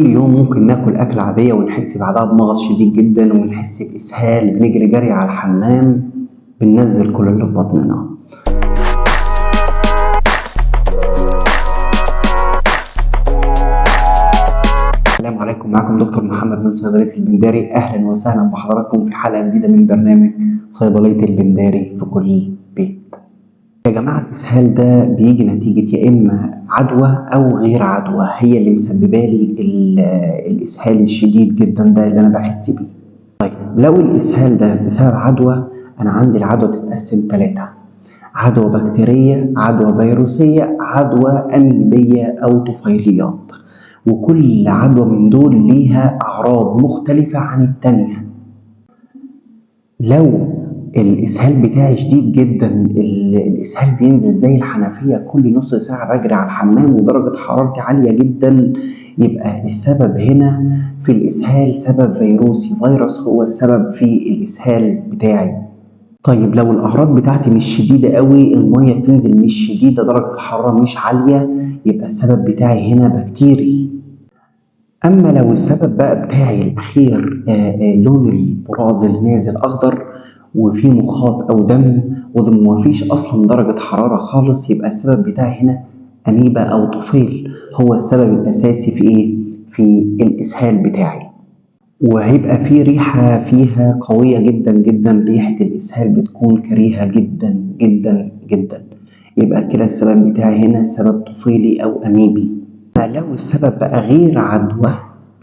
كل يوم ممكن ناكل أكلة عادية ونحس بعدها بمغص شديد جدا ونحس بإسهال، بنجري جري على الحمام، بننزل كل اللي في بطننا. السلام عليكم، معكم دكتور محمد من صيدلية البنداري. أهلا وسهلا بحضراتكم في حلقة جديدة من برنامج صيدلية البنداري في كل بيت. يا جماعة، الإسهال ده بيجي نتيجة يا إما عدوى أو غير عدوى، هي اللي مسببة لي الإسهال الشديد جدا ده اللي أنا بحس بيه. طيب، لو الإسهال ده بسبب عدوى، أنا عندي العدوى تتقسم 3: عدوى بكتيرية، عدوى فيروسية، عدوى أميبية أو طفيليات. وكل عدوى من دول ليها أعراض مختلفة عن التانية. لو الإسهال بتاعي شديد جدا، الإسهال بينزل زي الحنفية كل نص ساعة بجري على الحمام ودرجة حرارتي عالية جدا، يبقى السبب هنا في الإسهال سبب فيروسي، فيروس هو السبب في الإسهال بتاعي. طيب، لو الأعراض بتاعتي مش شديدة قوي، المية بتنزل مش شديدة، درجة الحرارة مش عالية، يبقى السبب بتاعي هنا بكتيري. أما لو السبب بقى بتاعي الأخير لون البراز اللي نازل أخضر وفيه مخاط أو دم ومفيش أصلا درجة حرارة خالص، يبقى السبب بتاعي هنا أميبا أو طفيل، هو السبب الأساسي في إيه؟ في الإسهال بتاعي. وهيبقى فيه ريحة فيها قوية جدا جدا، ريحة الإسهال بتكون كريهة جدا جدا جدا، يبقى كده السبب بتاعي هنا سبب طفيلي أو أميبي. لو السبب بقى غير عدوى،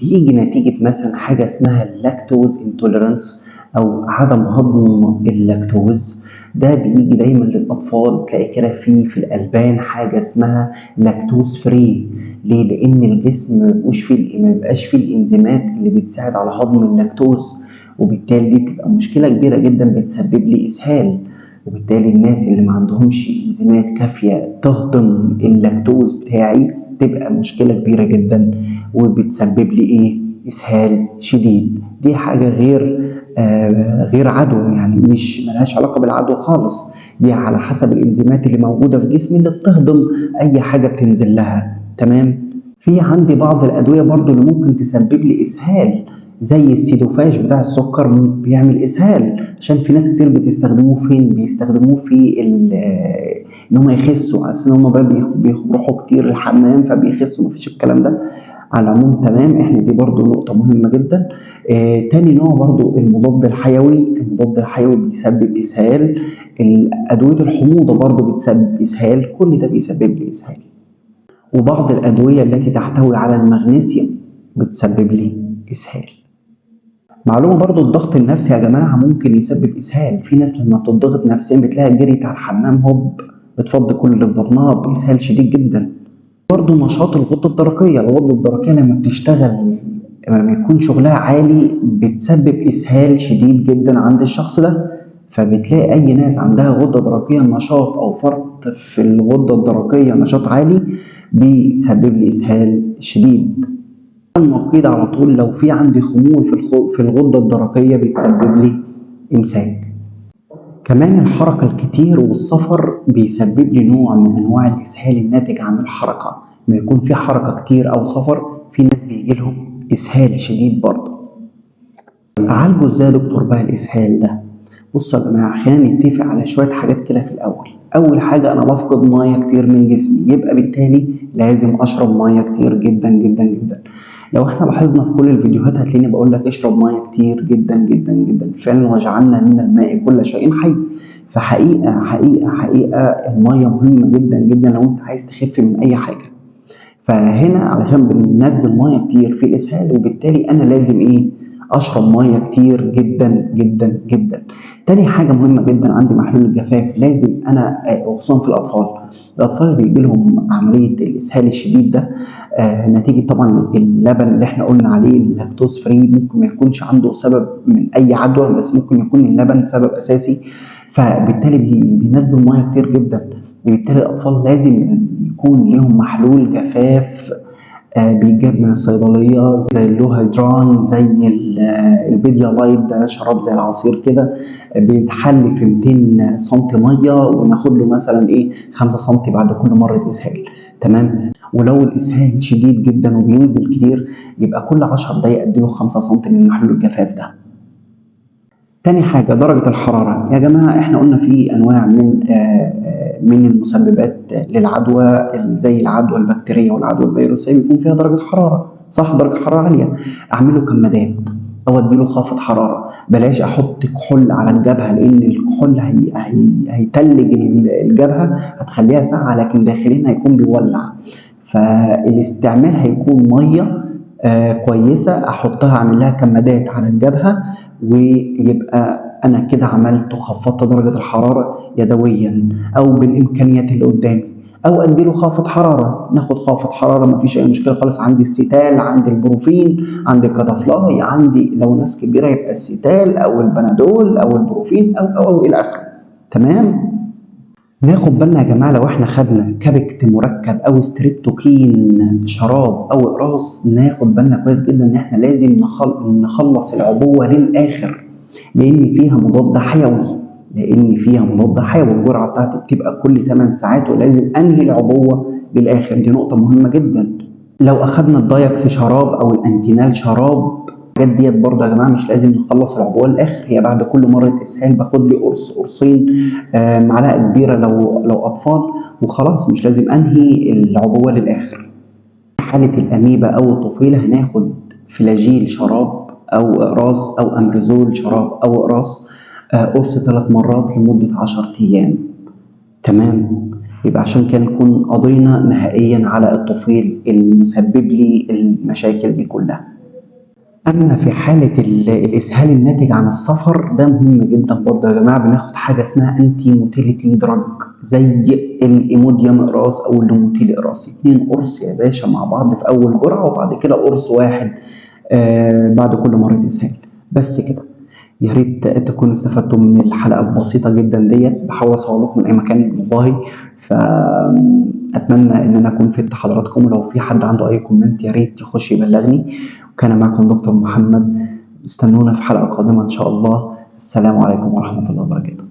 بيجي نتيجة مثلا حاجة اسمها اللاكتوز انتوليرانس أو عدم هضم اللاكتوز. ده بيجي دايما للأطفال، تلاقي كده في الألبان حاجة اسمها لاكتوز فري. ليه؟ لأن الجسم مبيبقاش فيه الإنزيمات اللي بتساعد على هضم اللاكتوز، وبالتالي دي بتبقى مشكلة كبيرة جدا بتسبب لي إسهال. وبالتالي الناس اللي ما عندهمش إنزيمات كافية تهضم اللاكتوز بتاعي تبقى مشكلة كبيرة جدا وبتسبب لي إسهال شديد. دي حاجة غير عدوى، يعني مش ملهاش علاقة بالعدوى خالص، دي على حسب الإنزيمات اللي موجودة في جسمي اللي بتهضم أي حاجة بتنزل لها. تمام؟ في عندي بعض الأدوية برضو اللي ممكن تسبب لي إسهال، زي السيدوفاج بتاع السكر بيعمل إسهال، عشان في ناس كتير بتستخدموه فين؟ بيستخدموه في إن هم يخسوا، على أساس إن هم بيروحوا كتير الحمام فبيخسوا. مفيش الكلام ده. على العموم تمام، إحنا دي برضو نقطة مهمة جدا. تاني نوع برضو المضاد الحيوي بيسبب إسهال. أدوية الحموضة برضو بتسبب إسهال، كل ده بيسبب لي إسهال. وبعض الأدوية التي تحتوي على المغنيسيوم بتسبب لي إسهال. معلومة برضو، الضغط النفسي يا جماعة ممكن يسبب إسهال. في ناس لما بتضغط نفسيا بتلاقي جريت على الحمام هوب بتفضي كل اللي في بطنها بإسهال شديد جدا. برضو نشاط الغدة الدرقية لما بتشتغل، لما بيكون شغلها عالي بتسبب إسهال شديد جدا عند الشخص ده. فبتلاقي أي ناس عندها غدة درقية نشاط أو فرط في الغدة الدرقية نشاط عالي بيسبب لي إسهال شديد. النقيض على طول، لو في عندي خمول في الغدة الدرقية بتسبب لي إمساك. كمان الحركة الكتير والسفر بيسبب لي نوع من أنواع الإسهال الناتج عن الحركة. لما يكون في حركة كتير أو سفر، في ناس بيجيلهم إسهال شديد برضه. أعالجه إزاي يا دكتور بقى الإسهال ده؟ بصوا يا جماعة، خلينا نتفق على شوية حاجات كده في الأول. أول حاجة، أنا بفقد مية كتير من جسمي، يبقى بالتالي لازم أشرب مية كتير جدا جدا جدا. لو احنا لاحظنا في كل الفيديوهات هتلاقيني بقول لك اشرب ميه كتير جدا جدا جدا. فعلا وجعلنا من الماء كل شيء حي. فحقيقه حقيقه حقيقه الميه مهمه جدا جدا لو انت عايز تخف من اي حاجه. فهنا علشان بننزل ميه كتير في الاسهال، وبالتالي انا لازم اشرب ميه كتير جدا جدا جدا. تاني حاجه مهمه جدا عندي محلول الجفاف. لازم انا وخصوصا في الاطفال اللي بيجي لهم عمليه الاسهال الشديد ده نتيجه طبعا اللبن اللي احنا قلنا عليه اللاكتوز فري، ممكن ما يكونش عنده سبب من اي عدوى، بس ممكن يكون اللبن سبب اساسي، فبالتالي بينزل ميه كتير جدا. بالتالي الاطفال لازم يكون لهم محلول جفاف بيتجاب من الصيدلية، زي اللوهيدران، زي البيديالايت، ده شراب زي العصير كده، بيتحل في 200 سم مية وناخد له مثلا 5 سم بعد كل مرة إسهال. تمام. ولو الاسهال شديد جدا وبينزل كتير يبقى كل 10 دقايق اديله 5 سم من محلول الجفاف ده. تاني حاجة درجة الحرارة. يا جماعة احنا قلنا في انواع من المسببات للعدوى زي العدوى البكتيرية والعدوى الفيروسية بيكون فيها درجة حرارة، صح؟ درجة حرارة عالية. اعمله كمادات او اديله خافض حرارة. بلاش احط كحول على الجبهة لان الكحول هيتلج الجبهة، هتخليها ساقعة لكن داخلين هيكون بيولع. فالاستعمال هيكون مية كويسة احطها اعمل لها كمادات على الجبهة، ويبقى انا كده عملت وخفضت درجة الحرارة يدويا او بالامكانيات اللي قدامي. او اديله خافض حرارة، ناخد خافض حرارة مفيش اي مشكلة خالص. عندي السيتال، عندي البروفين، عندي الكادافلاي، عندي لو ناس كبيرة يبقى السيتال او البنادول او البروفين او الى اخره. تمام. ناخد بالنا يا جماعة لو احنا خدنا كابكت مركب او ستريبتوكين شراب او اقراص، ناخد بالنا كويس جدا ان احنا لازم نخلص العبوة للاخر لان فيها مضاد حيوي. الجرعة بتاعتي بتبقى كل 8 ساعات ولازم انهي العبوة للاخر، دي نقطة مهمة جدا. لو اخدنا الدايكس شراب او الانتينال شراب، الحاجات ديت برضه يا جماعه مش لازم نخلص العبوه للاخر، هي بعد كل مره اسهال باخد لي قرص قرصين، معلقه كبيره لو اطفال وخلاص، مش لازم انهي العبوه للاخر. في حاله الاميبا او الطفيله هناخد فلاجيل شراب او اقراص او امريزول شراب او اقراص، قرص 3 مرات لمده 10 ايام. تمام. يبقى عشان كده نكون قضينا نهائيا على الطفيل المسبب لي المشاكل دي كلها. أما في حالة الإسهال الناتج عن السفر ده مهم جدا برضه يا جماعة، بناخد حاجة اسمها أنتي موتيليتي دراج زي الإيموديوم إقراص أو اللوموتيل إقراص. 2 قرص يا باشا مع بعض في أول جرعة وبعد كده قرص واحد بعد كل مرة إسهال. بس كده. يا ريت تكونوا استفدتوا من الحلقة البسيطة جدا ديت، بحاول أصور لكم من أي مكان والله، فأتمنى إن أنا أكون فدت حضراتكم. ولو في حد عنده أي كومنت يا ريت يخش يبلغني. وكان معكم دكتور محمد، استنونا في حلقة قادمة إن شاء الله. السلام عليكم ورحمة الله وبركاته.